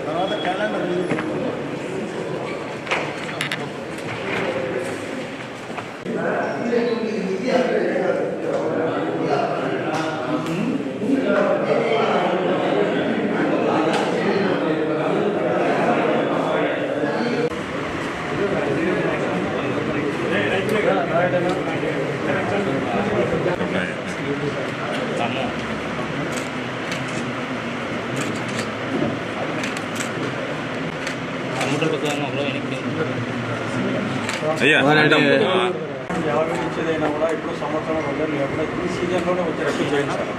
తర్వాత క్యాలెండర్ ఎవరు ఇచ్చేదైనా కూడా ఇప్పుడు సంవత్సరం రోజులు లేకుండా ఈ సీజన్లోనే వచ్చి రద్దు చేయండి సార్.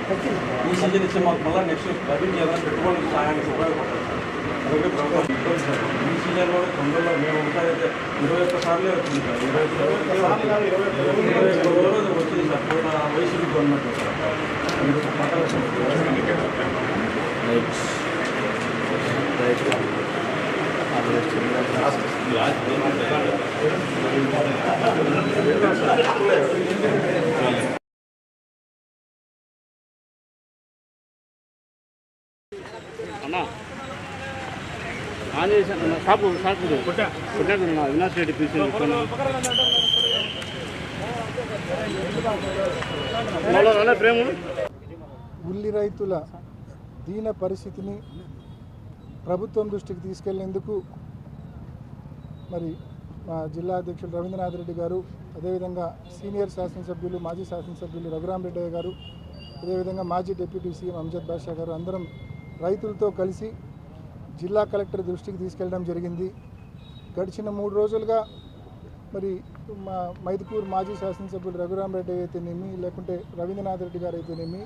ఈ సీజన్ ఇస్తే మాకు మళ్ళీ నెక్స్ట్ రద్దు చేయాలని పెట్టుబడి సహాయానికి ఉపయోగపడుతుంది సార్. అలాగే ప్రభుత్వం సార్ ఈ సీజన్లో తొందరలో మేము ఉంటారైతే 21 సార్లే వచ్చింది సార్. 21 రోజులు వచ్చింది సార్. పోయిన వైసీపీ గవర్నమెంట్ సార్. అన్నా ఆన్ చేశాను షాపు కొట్టాను వినాష్ రెడ్డి తీసుకుని ప్రేమ ఉల్లి రైతుల దీన పరిస్థితిని ప్రభుత్వం దృష్టికి తీసుకెళ్లేందుకు మరి మా జిల్లా అధ్యక్షులు రవీంద్రనాథ్ రెడ్డి గారు, అదేవిధంగా సీనియర్ శాసనసభ్యులు మాజీ శాసనసభ్యులు రఘురామరెడ్డి గారు, అదేవిధంగా మాజీ డిప్యూటీ సీఎం అంజద్ బాషా గారు అందరం రైతులతో కలిసి జిల్లా కలెక్టర్ దృష్టికి తీసుకెళ్ళడం జరిగింది. గడిచిన 3 రోజులుగా మరి మా మైదుకూరు మాజీ శాసనసభ్యులు రఘురామరెడ్డి అయితేనేమి, లేకుంటే రవీంద్రనాథ్ రెడ్డి గారు అయితేనేమి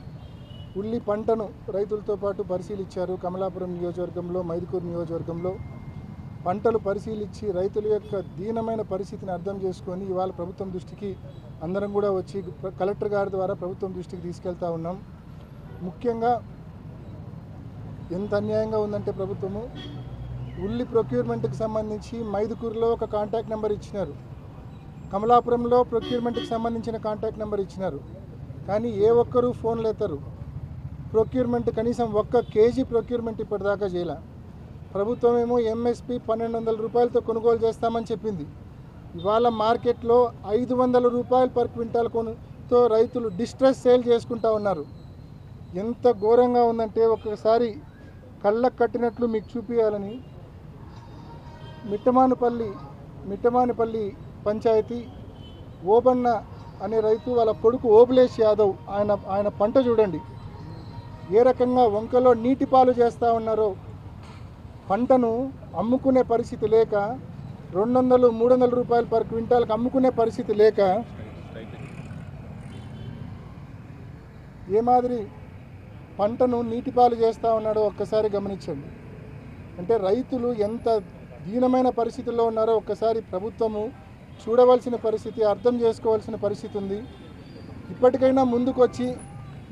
ఉల్లి పంటను రైతులతో పాటు పరిశీలించారు. కమలాపురం నియోజకవర్గంలో, మైదుకూరు నియోజకవర్గంలో పంటలు పరిశీలించి రైతుల యొక్క దీనమైన పరిస్థితిని అర్థం చేసుకొని ఇవాళ ప్రభుత్వం దృష్టికి అందరం కూడా వచ్చి కలెక్టర్ గారి ద్వారా ప్రభుత్వం దృష్టికి తీసుకెళ్తా ఉన్నాం. ముఖ్యంగా ఎంత అన్యాయంగా ఉందంటే ప్రభుత్వము ఉల్లి ప్రొక్యూర్మెంట్కి సంబంధించి మైదుకూరులో ఒక కాంటాక్ట్ నెంబర్ ఇచ్చినారు, కమలాపురంలో ప్రొక్యూర్మెంట్కి సంబంధించిన కాంటాక్ట్ నెంబర్ ఇచ్చినారు. కానీ ఏ ఒక్కరూ ఫోన్లు ఎత్తరు. ప్రొక్యూర్మెంట్ కనీసం 1 కేజీ ప్రొక్యూర్మెంట్ ఇప్పటిదాకా చేయాల. ప్రభుత్వం ఏమో ఎంఎస్పి 1200 రూపాయలతో కొనుగోలు చేస్తామని చెప్పింది. ఇవాళ మార్కెట్లో 500 రూపాయలు పర్ క్వింటాల్ కొనుతో రైతులు డిస్ట్రెస్ సేల్ చేసుకుంటా ఉన్నారు. ఎంత ఘోరంగా ఉందంటే ఒక్కసారి కళ్ళకు కట్టినట్లు మీకు చూపించాలని మిట్టమానిపల్లి పంచాయతీ ఓబన్న అనే రైతు వాళ్ళ కొడుకు ఓబులేష్ యాదవ్ ఆయన పంట చూడండి ఏ రకంగా వంకలో నీటి పాలు చేస్తూ ఉన్నారో. పంటను అమ్ముకునే పరిస్థితి లేక 200-300 రూపాయలు పర్ క్వింటాల్కి అమ్ముకునే పరిస్థితి లేక ఏ మాదిరి పంటను నీటిపాలు చేస్తూ ఉన్నాడో ఒక్కసారి గమనించండి. అంటే రైతులు ఎంత దీనమైన పరిస్థితుల్లో ఉన్నారో ఒక్కసారి ప్రభుత్వము చూడవలసిన పరిస్థితి, అర్థం చేసుకోవాల్సిన పరిస్థితి ఉంది. ఇప్పటికైనా ముందుకొచ్చి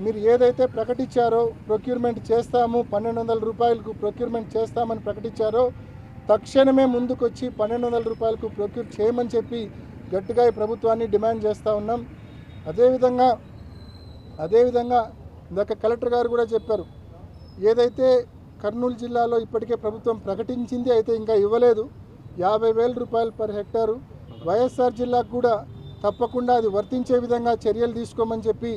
మీరు ఏదైతే ప్రకటించారో ప్రొక్యూర్మెంట్ చేస్తాము 1200 రూపాయలకు ప్రొక్యూర్మెంట్ చేస్తామని ప్రకటించారో తక్షణమే ముందుకొచ్చి 1200 రూపాయలకు ప్రొక్యూర్ చేయమని చెప్పి గట్టిగా ఈ ప్రభుత్వాన్ని డిమాండ్ చేస్తూ ఉన్నాం. అదేవిధంగా ఇందాక కలెక్టర్ గారు కూడా చెప్పారు, ఏదైతే కర్నూలు జిల్లాలో ఇప్పటికే ప్రభుత్వం ప్రకటించింది అయితే ఇంకా ఇవ్వలేదు 50,000 రూపాయలు పర్ హెక్టారు. వైఎస్ఆర్ జిల్లాకు కూడా తప్పకుండా అది వర్తించే విధంగా చర్యలు తీసుకోమని చెప్పి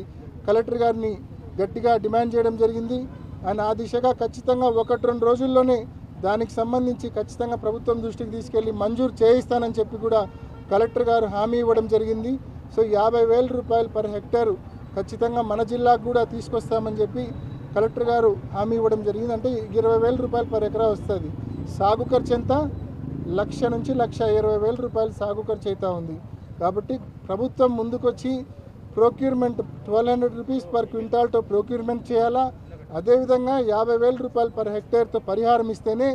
కలెక్టర్ గారిని గట్టిగా డిమాండ్ చేయడం జరిగింది. ఆయన ఆ దిశగా ఖచ్చితంగా 1-2 రోజుల్లోనే దానికి సంబంధించి ఖచ్చితంగా ప్రభుత్వం దృష్టికి తీసుకెళ్లి మంజూరు చేయిస్తానని చెప్పి కూడా కలెక్టర్ గారు హామీ ఇవ్వడం జరిగింది. సో 50,000 రూపాయలు పర్ హెక్టారు ఖచ్చితంగా మన జిల్లాకు కూడా తీసుకొస్తామని చెప్పి కలెక్టర్ గారు హామీ ఇవ్వడం జరిగింది. అంటే 20,000 రూపాయలు పర్ ఎకరా వస్తుంది. సాగు ఖర్చు ఎంత? 1,00,000 నుంచి 1,20,000 రూపాయలు సాగు ఖర్చు అవుతూ ఉంది. కాబట్టి ప్రభుత్వం ముందుకొచ్చి ప్రొక్యూర్మెంట్ 1,200 రూపీస్ పర్ క్వింటాల్తో ప్రొక్యూర్మెంట్ చేయాలా. అదేవిధంగా 50,000 రూపాయలు పర్ హెక్టేర్తో పరిహారం ఇస్తేనే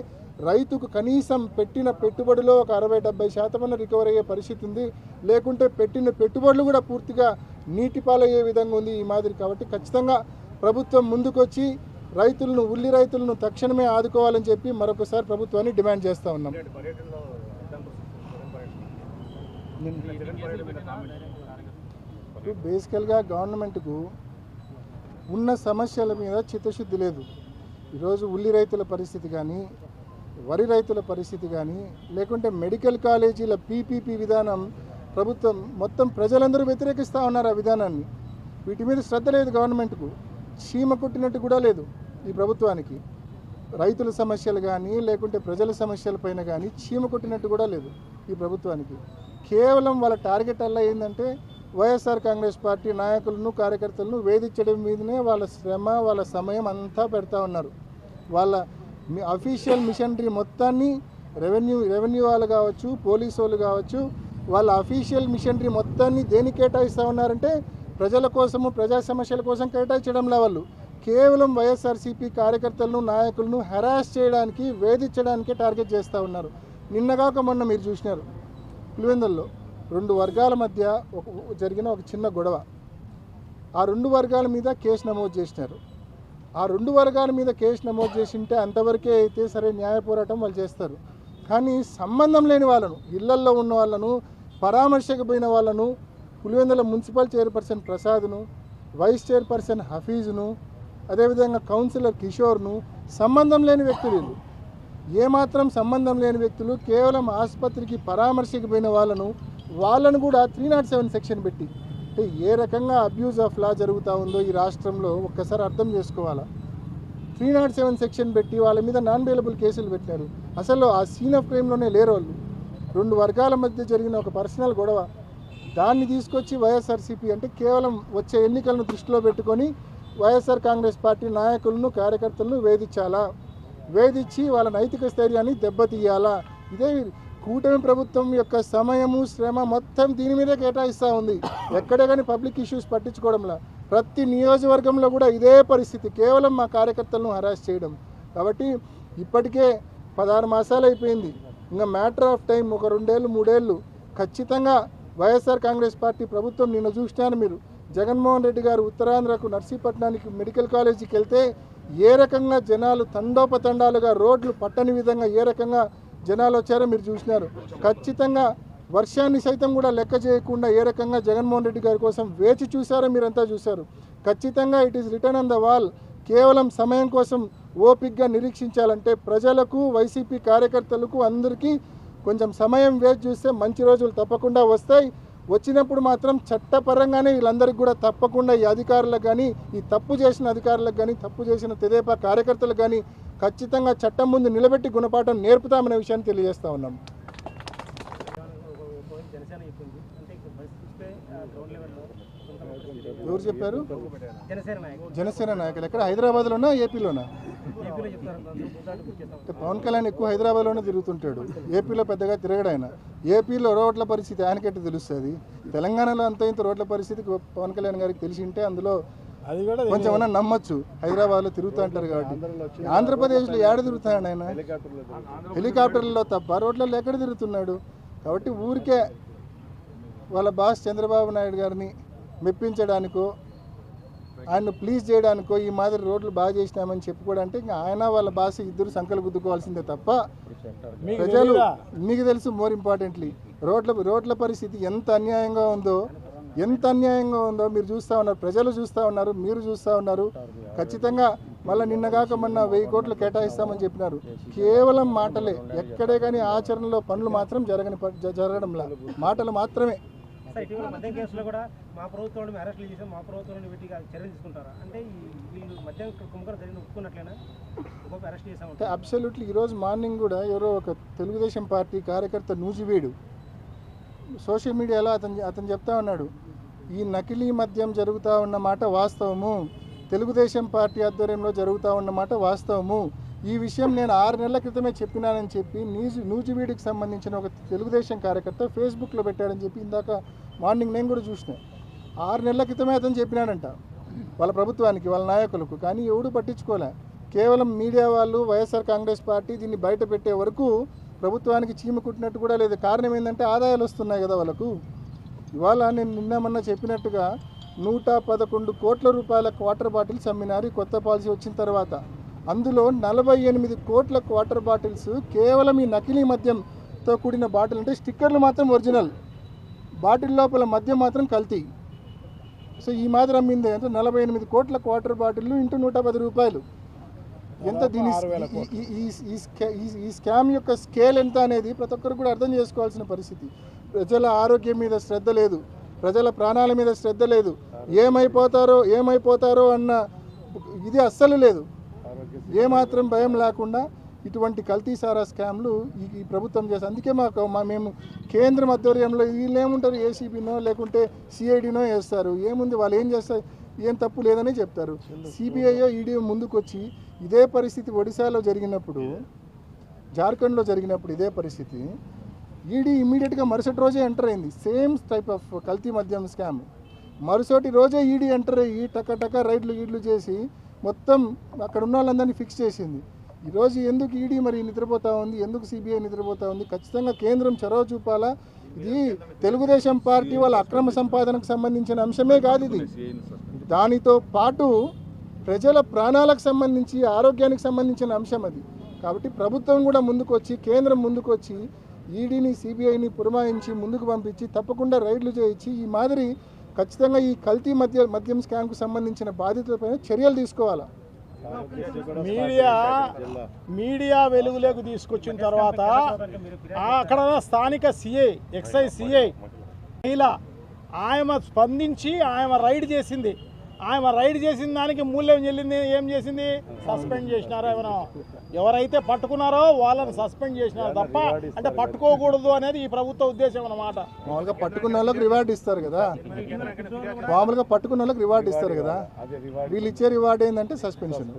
రైతుకు కనీసం పెట్టిన పెట్టుబడిలో ఒక 60-70% రికవర్ అయ్యే పరిస్థితి ఉంది. లేకుంటే పెట్టిన పెట్టుబడులు కూడా పూర్తిగా నీటిపాలయ్యే విధంగా ఉంది ఈ మాదిరి. కాబట్టి ఖచ్చితంగా ప్రభుత్వం ముందుకొచ్చి రైతులను, ఉల్లి రైతులను తక్షణమే ఆదుకోవాలని చెప్పి మరొకసారి ప్రభుత్వాన్ని డిమాండ్ చేస్తూ ఉన్నాం. బేసికల్గా గవర్నమెంట్కు ఉన్న సమస్యల మీద చిత్తశుద్ధి లేదు. ఈరోజు ఉల్లి రైతుల పరిస్థితి కానీ, వరి రైతుల పరిస్థితి కానీ, లేకుంటే మెడికల్ కాలేజీల పీపీపీ విధానం ప్రభుత్వం మొత్తం ప్రజలందరూ వ్యతిరేకిస్తూ ఉన్నారు ఆ విధానాన్ని. వీటి మీద శ్రద్ధ లేదు గవర్నమెంట్కు. చీమ కొట్టినట్టు కూడా లేదు ఈ ప్రభుత్వానికి. రైతుల సమస్యలు కానీ లేకుంటే ప్రజల సమస్యలపైన కానీ చీమ కొట్టినట్టు కూడా లేదు ఈ ప్రభుత్వానికి. కేవలం వాళ్ళ టార్గెట్ అలా ఏంటంటే వైఎస్ఆర్ కాంగ్రెస్ పార్టీ నాయకులను, కార్యకర్తలను వేధించడం మీదనే వాళ్ళ శ్రమ, వాళ్ళ సమయం అంతా పెడతా ఉన్నారు. వాళ్ళ అఫీషియల్ మిషనరీ మొత్తాన్ని రెవెన్యూ వాళ్ళు కావచ్చు, పోలీసు వాళ్ళు కావచ్చు, వాళ్ళ అఫీషియల్ మిషనరీ మొత్తాన్ని దేనికి కేటాయిస్తూ ఉన్నారంటే ప్రజల కోసము, ప్రజా సమస్యల కోసం కేటాయించడంలా వాళ్ళు కేవలం వైఎస్ఆర్సీపీ కార్యకర్తలను, నాయకులను హెరాస్ చేయడానికి, వేధించడానికి టార్గెట్ చేస్తూ ఉన్నారు. నిన్నగాక మొన్న మీరు చూసినారు పులివెందుల్లో 2 వర్గాల మధ్య జరిగిన ఒక చిన్న గొడవ. ఆ 2 వర్గాల మీద కేసు నమోదు చేసినారు. ఆ 2 వర్గాల మీద కేసు నమోదు చేసింటే అంతవరకే అయితే సరే న్యాయ పోరాటం వాళ్ళు చేస్తారు. కానీ సంబంధం లేని వాళ్ళను, ఇళ్లల్లో ఉన్న వాళ్ళను, పరామర్శకు పోయిన వాళ్ళను, పులివెందుల మున్సిపల్ చైర్పర్సన్ ప్రసాద్ను, వైస్ చైర్పర్సన్ హఫీజ్ను, అదేవిధంగా కౌన్సిలర్ కిషోర్ను, సంబంధం లేని వ్యక్తులు వీళ్ళు. ఏమాత్రం సంబంధం లేని వ్యక్తులు కేవలం ఆసుపత్రికి పరామర్శకు పోయిన వాళ్ళను కూడా 307 సెక్షన్ పెట్టి, అంటే ఏ రకంగా అబ్యూజ్ ఆఫ్ లా జరుగుతూ ఉందో ఈ రాష్ట్రంలో ఒక్కసారి అర్థం చేసుకోవాలా. 307 సెక్షన్ పెట్టి వాళ్ళ మీద నాన్ బెయిలబుల్ కేసులు పెట్టారు. అసలు ఆ సీన్ ఆఫ్ క్రైమ్లోనే లేరు వాళ్ళు. 2 వర్గాల మధ్య జరిగిన ఒక పర్సనల్ గొడవ, దాన్ని తీసుకొచ్చి వైఎస్ఆర్సీపీ అంటే కేవలం వచ్చే ఎన్నికలను దృష్టిలో పెట్టుకొని వైఎస్ఆర్ కాంగ్రెస్ పార్టీ నాయకులను, కార్యకర్తలను వేధించి వాళ్ళ నైతిక స్థైర్యాన్ని దెబ్బతీయాలా. ఇదే కూటమి ప్రభుత్వం యొక్క సమయము, శ్రమ మొత్తం దీని మీదే కేటాయిస్తూ ఉంది. ఎక్కడే కానీ పబ్లిక్ ఇష్యూస్ పట్టించుకోవడంలా. ప్రతి నియోజకవర్గంలో కూడా ఇదే పరిస్థితి, కేవలం మా కార్యకర్తలను హరాస్ చేయడం. కాబట్టి ఇప్పటికే 16 మాసాలు అయిపోయింది. ఇంకా మ్యాటర్ ఆఫ్ టైం, ఒక 2 ఏళ్ళు 3 ఏళ్ళు ఖచ్చితంగా వైఎస్ఆర్ కాంగ్రెస్ పార్టీ ప్రభుత్వం. నిన్న చూసినాను మీరు, జగన్మోహన్ రెడ్డి గారు ఉత్తరాంధ్రకు నర్సీపట్నానికి మెడికల్ కాలేజీకి వెళ్తే ఏ రకంగా జనాలు తండోపతండాలుగా రోడ్లు పట్టని విధంగా ఏ రకంగా జనాలు వచ్చారో మీరు చూసినారు. ఖచ్చితంగా వర్షాన్ని సైతం కూడా లెక్క చేయకుండా ఏ రకంగా జగన్మోహన్ రెడ్డి గారి కోసం వేచి చూశారో మీరంతా చూశారు. ఖచ్చితంగా it is return on the wall. కేవలం సమయం కోసం ఓపిక్గా నిరీక్షించాలంటే ప్రజలకు, వైసీపీ కార్యకర్తలకు అందరికీ కొంచెం సమయం వేచి చూస్తే మంచి రోజులు తప్పకుండా వస్తాయి. వచ్చినప్పుడు మాత్రం చట్టపరంగానే వీళ్ళందరికీ కూడా తప్పకుండా ఈ అధికారులకు కానీ, ఈ తప్పు చేసిన అధికారులకు కానీ, తప్పు చేసిన తెదేపా కార్యకర్తలకు కానీ ఖచ్చితంగా చట్టం ముందు నిలబెట్టి గుణపాఠం నేర్పుతామనే విషయాన్ని తెలియజేస్తా ఉన్నాం. ఎవరు చెప్పారు? జనసేన నాయకులు ఎక్కడ? హైదరాబాద్లోనా, ఏపీలోనా? పవన్ కళ్యాణ్ ఎక్కువ హైదరాబాద్లోనే తిరుగుతుంటాడు, ఏపీలో పెద్దగా తిరగడు ఆయన. ఏపీలో రోడ్ల పరిస్థితి ఆయనకెట్టు తెలుస్తుంది. తెలంగాణలో అంత ఇంత రోడ్ల పరిస్థితి పవన్ కళ్యాణ్ గారికి తెలిసి ఉంటే అందులో కొంచెం ఏమన్నా నమ్మొచ్చు. హైదరాబాద్లో తిరుగుతూ అంటారు కాబట్టి. ఆంధ్రప్రదేశ్లో ఏడ తిరుగుతాడు ఆయన? హెలికాప్టర్లలో తప్ప రోడ్లలో ఎక్కడ తిరుగుతున్నాడు? కాబట్టి ఊరికే వాళ్ళ బాస్ చంద్రబాబు నాయుడు గారిని మెప్పించడానికో, ఆయన్ను ప్లీజ్ చేయడానికో ఈ మాదిరి రోడ్లు బాగా చేసినామని చెప్పుకోవడానికి ఇంకా ఆయన వాళ్ళ బాస్ ఇద్దరు సంకలు గుద్దుకోవాల్సిందే తప్ప ప్రజలు, మీకు తెలుసు మోర్ ఇంపార్టెంట్లీ రోడ్ల పరిస్థితి ఎంత అన్యాయంగా ఉందో మీరు చూస్తూ ఉన్నారు, ప్రజలు చూస్తూ ఉన్నారు, మీరు చూస్తూ ఉన్నారు. ఖచ్చితంగా మళ్ళీ నిన్నగాక మొన్న 1000 కోట్లు కేటాయిస్తామని చెప్పినారు. కేవలం మాటలే, ఎక్కడే కానీ ఆచరణలో పనులు మాత్రం జరగడంలా, మాటలు మాత్రమే. మద్యం కేసులో కూడా మా ప్రభుత్వం అరెస్టులు చేసాం, మా ప్రభుత్వం పెట్టి చర్యలు తీసుకుంటారా? అంటే వీళ్ళు మద్యం కుంభకం జరిగిన ఒప్పుకున్నట్లేనా? అరెస్ట్ చేసామంటే అబ్సల్యూట్లీ. ఈరోజు మార్నింగ్ కూడా ఎవరో ఒక తెలుగుదేశం పార్టీ కార్యకర్త నూజివీడు సోషల్ మీడియాలో అతను చెప్తా ఉన్నాడు, ఈ నకిలీ మద్యం జరుగుతూ ఉన్నమాట వాస్తవము, తెలుగుదేశం పార్టీ ఆధ్వర్యంలో జరుగుతూ ఉన్నమాట వాస్తవము, ఈ విషయం నేను 6 నెలల క్రితమే చెప్పినానని చెప్పి నూజివీడికి సంబంధించిన ఒక తెలుగుదేశం కార్యకర్త ఫేస్బుక్లో పెట్టాడని చెప్పి ఇందాక మార్నింగ్ నేను కూడా చూసిన. 6 నెలల క్రితమే అతను చెప్పినాడంట వాళ్ళ ప్రభుత్వానికి, వాళ్ళ నాయకులకు. కానీ ఎవడు పట్టించుకోలే. కేవలం మీడియా వాళ్ళు వైఎస్ఆర్ కాంగ్రెస్ పార్టీ దీన్ని బయట పెట్టే వరకు ప్రభుత్వానికి చీమ కుట్టినట్టు కూడా లేదు. కారణం ఏంటంటే ఆదాయాలు వస్తున్నాయి కదా వాళ్ళకు. ఇవాళ నేను నిన్న చెప్పినట్టుగా 111 కోట్ల రూపాయల వాటర్ బాటిల్స్ అమ్మినారు ఈ కొత్త పాలసీ వచ్చిన తర్వాత. అందులో 48 కోట్ల వాటర్ బాటిల్స్ కేవలం ఈ నకిలీ మద్యంతో కూడిన బాటిల్, అంటే స్టిక్కర్లు మాత్రం ఒరిజినల్, బాటిల్ లోపల మద్యం మాత్రం కల్తీ. సో ఈ మాదిరి అమ్మింది అంటే 48 కోట్ల వాటర్ బాటిల్ ఇంటూ 110 రూపాయలు. ఎంత దీని ఈ స్కామ్ యొక్క స్కేల్ ఎంత అనేది ప్రతి ఒక్కరు కూడా అర్థం చేసుకోవాల్సిన పరిస్థితి. ప్రజల ఆరోగ్యం మీద శ్రద్ధ లేదు, ప్రజల ప్రాణాల మీద శ్రద్ధ లేదు, ఏమైపోతారో అన్న ఇది అస్సలు లేదు. ఏమాత్రం భయం లేకుండా ఇటువంటి కల్తీ సారా స్కామ్లు ఈ ప్రభుత్వం చేస్తారు. అందుకే మేము కేంద్రం ఆధ్వర్యంలో వీళ్ళు ఏముంటారు, ఏసీబీనో లేకుంటే సిఐడినో వేస్తారు. ఏముంది వాళ్ళు ఏం చేస్తారు, ఏం తప్పు లేదని చెప్తారు. సిబిఐయో ఈడీ ముందుకు వచ్చి ఇదే పరిస్థితి ఒడిశాలో జరిగినప్పుడు, జార్ఖండ్లో జరిగినప్పుడు ఇదే పరిస్థితి, ఈడీ ఇమ్మీడియట్గా మరుసటి రోజే ఎంటర్ అయింది. సేమ్ టైప్ ఆఫ్ కల్తీ మద్యం స్కామ్. మరుసటి రోజే ఈడీ ఎంటర్ అయ్యి టక రైడ్లు చేసి మొత్తం అక్కడ ఉన్న వాళ్ళందరినీ ఫిక్స్ చేసింది. ఈరోజు ఎందుకు ఈడీ మరి నిద్రపోతూ ఉంది, ఎందుకు సిబిఐ నిద్రపోతూ ఉంది? ఖచ్చితంగా కేంద్రం చొరవ చూపాలా. ఇది తెలుగుదేశం పార్టీ వాళ్ళ అక్రమ సంపాదనకు సంబంధించిన అంశమే కాదు ఇది. దానితో పాటు ప్రజల ప్రాణాలకు సంబంధించి, ఆరోగ్యానికి సంబంధించిన అంశం అది. కాబట్టి ప్రభుత్వం కూడా ముందుకు వచ్చి, కేంద్రం ముందుకు వచ్చి ఈడీని సిబిఐని పురమాయించి ముందుకు పంపించి తప్పకుండా రైడ్లు చేయించి ఈ మాదిరి ఖచ్చితంగా ఈ కల్తీ మద్యం స్కామ్కు సంబంధించిన బాధితులపైన చర్యలు తీసుకోవాలా. మీడియా వెలుగులోకి తీసుకొచ్చిన తర్వాత అక్కడ స్థానిక సిఐ, ఎక్సైజ్ సిఐ మహిళ, ఆమె స్పందించి ఆమె రైడ్ చేసింది. ఆమె రైడ్ చేసిన దానికి మూల్యం చెల్లింది. ఏం చేసింది? సస్పెండ్ చేసినారు. ఎవరైతే పట్టుకున్నారో వాళ్ళని సస్పెండ్ చేసినారు తప్ప, అంటే పట్టుకోకూడదు అనేది ఈ ప్రభుత్వ ఉద్దేశం అన్నమాట. మామూలుగా పట్టుకున్న వాళ్ళకి రివార్డ్ ఇస్తారు కదా, వీళ్ళు ఇచ్చే రివార్డ్ ఏంటంటే సస్పెన్షన్.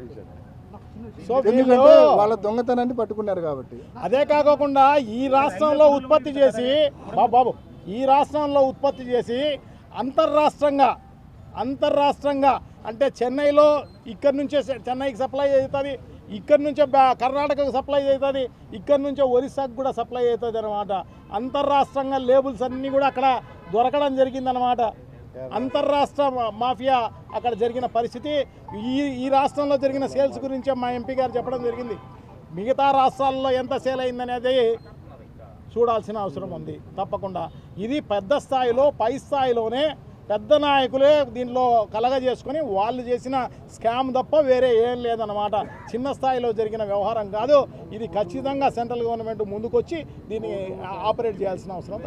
సో ఎందుకంటే వాళ్ళ దొంగతనాన్ని పట్టుకున్నారు కాబట్టి. అదే కాకుండా ఈ రాష్ట్రంలో ఉత్పత్తి చేసి అంతర్రాష్ట్రంగా అంటే చెన్నైలో ఇక్కడి నుంచే చెన్నైకి సప్లై అవుతుంది, ఇక్కడి నుంచే కర్ణాటకకు సప్లై అవుతుంది, ఇక్కడి నుంచే ఒరిస్సాకు కూడా సప్లై అవుతుంది అనమాట. అంతర్రాష్ట్రంగా లేబుల్స్ అన్నీ కూడా అక్కడ దొరకడం జరిగిందనమాట. అంతర్రాష్ట్ర మాఫియా అక్కడ జరిగిన పరిస్థితి. ఈ రాష్ట్రంలో జరిగిన సేల్స్ గురించే మా ఎంపీ గారు చెప్పడం జరిగింది. మిగతా రాష్ట్రాల్లో ఎంత సేల్ అయిందనేది చూడాల్సిన అవసరం ఉంది తప్పకుండా. ఇది పెద్ద స్థాయిలో, పై స్థాయిలోనే పెద్ద నాయకులే దీనిలో కలగజేసుకొని వాళ్ళు చేసిన స్కామ్ తప్ప వేరే ఏం లేదన్నమాట. చిన్న స్థాయిలో జరిగిన వ్యవహారం కాదు ఇది. ఖచ్చితంగా సెంట్రల్ గవర్నమెంట్ ముందుకొచ్చి దీన్ని ఆపరేట్ చేయాల్సిన అవసరం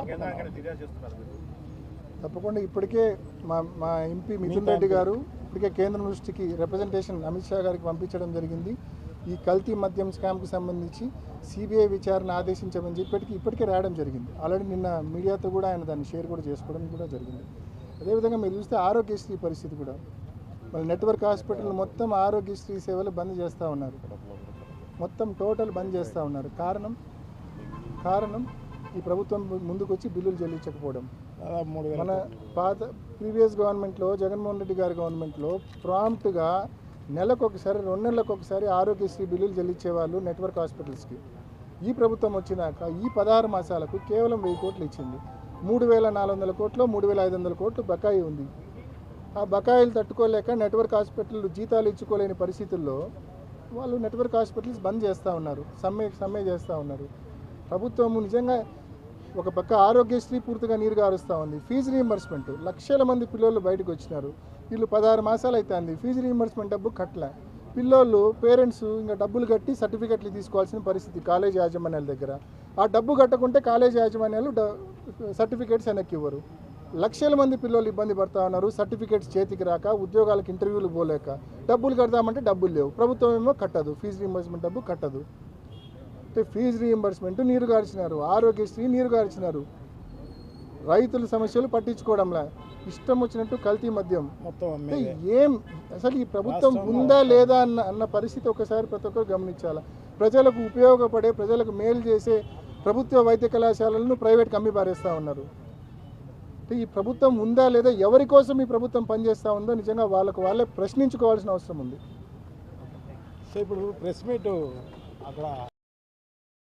తప్పకుండా. ఇప్పటికే మా ఎంపీ మిథున్ రెడ్డి గారు ఇప్పటికే కేంద్రం దృష్టికి రిప్రజెంటేషన్ అమిత్ షా గారికి పంపించడం జరిగింది. ఈ కల్తీ మద్యం స్కామ్కి సంబంధించి సిబిఐ విచారణ ఆదేశించమని చెప్పి ఇప్పటికే రావడం జరిగింది. ఆల్రెడీ నిన్న మీడియాతో కూడా ఆయన దాన్ని షేర్ కూడా చేసుకోవడం కూడా జరిగింది. అదేవిధంగా మీరు చూస్తే ఆరోగ్యశ్రీ పరిస్థితి కూడా, మన నెట్వర్క్ హాస్పిటల్ మొత్తం ఆరోగ్యశ్రీ సేవలు బంద్ చేస్తూ ఉన్నారు, మొత్తం టోటల్ బంద్ చేస్తూ ఉన్నారు. కారణం ఈ ప్రభుత్వం ముందుకు వచ్చి బిల్లులు చెల్లించకపోవడం. మన ప్రీవియస్ గవర్నమెంట్లో, జగన్మోహన్ రెడ్డి గారి గవర్నమెంట్లో ప్రాంప్ట్గా నెలకొకసారి 2 నెలలకు ఒకసారి ఆరోగ్యశ్రీ బిల్లులు చెల్లించేవాళ్ళు నెట్వర్క్ హాస్పిటల్స్కి. ఈ ప్రభుత్వం వచ్చినాక ఈ 16 మాసాలకు కేవలం 1000 కోట్లు ఇచ్చింది. 3,400 కోట్లు, 3,500 కోట్లు బకాయి ఉంది. ఆ బకాయిలు తట్టుకోలేక నెట్వర్క్ హాస్పిటల్ జీతాలు ఇచ్చుకోలేని పరిస్థితుల్లో వాళ్ళు నెట్వర్క్ హాస్పిటల్స్ బంద్ చేస్తూ ఉన్నారు, సమ్మె చేస్తూ ఉన్నారు. ప్రభుత్వము నిజంగా ఒక పక్క ఆరోగ్యశ్రీ పూర్తిగా నీరు గారుస్తూ ఉంది. ఫీజు రీయింబర్స్మెంట్, లక్షల మంది పిల్లలు బయటకు వచ్చినారు. వీళ్ళు 16 మాసాలు అవుతుంది, ఫీజు రీయింబర్స్మెంట్ డబ్బు కట్టలే. పిల్లోళ్ళు పేరెంట్స్ ఇంకా డబ్బులు కట్టి సర్టిఫికెట్లు తీసుకోవాల్సిన పరిస్థితి కాలేజ్ యాజమాన్యాల దగ్గర. ఆ డబ్బు కట్టకుంటే కాలేజ్ యాజమాన్యాలు సర్టిఫికేట్స్ వెనక్కి ఇవ్వరు. లక్షల మంది పిల్లలు ఇబ్బంది పడుతూ ఉన్నారు. సర్టిఫికేట్స్ చేతికి రాక, ఉద్యోగాలకు ఇంటర్వ్యూలు పోలేక, డబ్బులు కడదామంటే డబ్బులు లేవు. ప్రభుత్వం ఏమో కట్టదు, ఫీజు రీయింబర్స్మెంట్ డబ్బు కట్టదు. అంటే ఫీజు రీయింబర్స్మెంట్ నీరు గార్చినారు, ఆరోగ్యశ్రీ నీరు గార్చినారు. రైతుల సమస్యలు పట్టించుకోవడంలా, ఇష్టం వచ్చినట్టు కల్తీ మద్యం మొత్తం. ఏం అసలు ఈ ప్రభుత్వం ఉందా లేదా అన్న పరిస్థితి ఒకసారి ప్రతి ఒక్కరు గమనించాలి. ప్రజలకు ఉపయోగపడే, ప్రజలకు మేలు చేసే ప్రభుత్వ వైద్య కళాశాలలను ప్రైవేట్కి అమ్మి పారేస్తూ ఉన్నారు. అంటే ఈ ప్రభుత్వం ఉందా లేదా, ఎవరి కోసం ఈ ప్రభుత్వం పనిచేస్తూ ఉందో నిజంగా వాళ్ళకు వాళ్ళే ప్రశ్నించుకోవాల్సిన అవసరం ఉంది. సో ఇప్పుడు ప్రెస్ మీట్ అక్కడ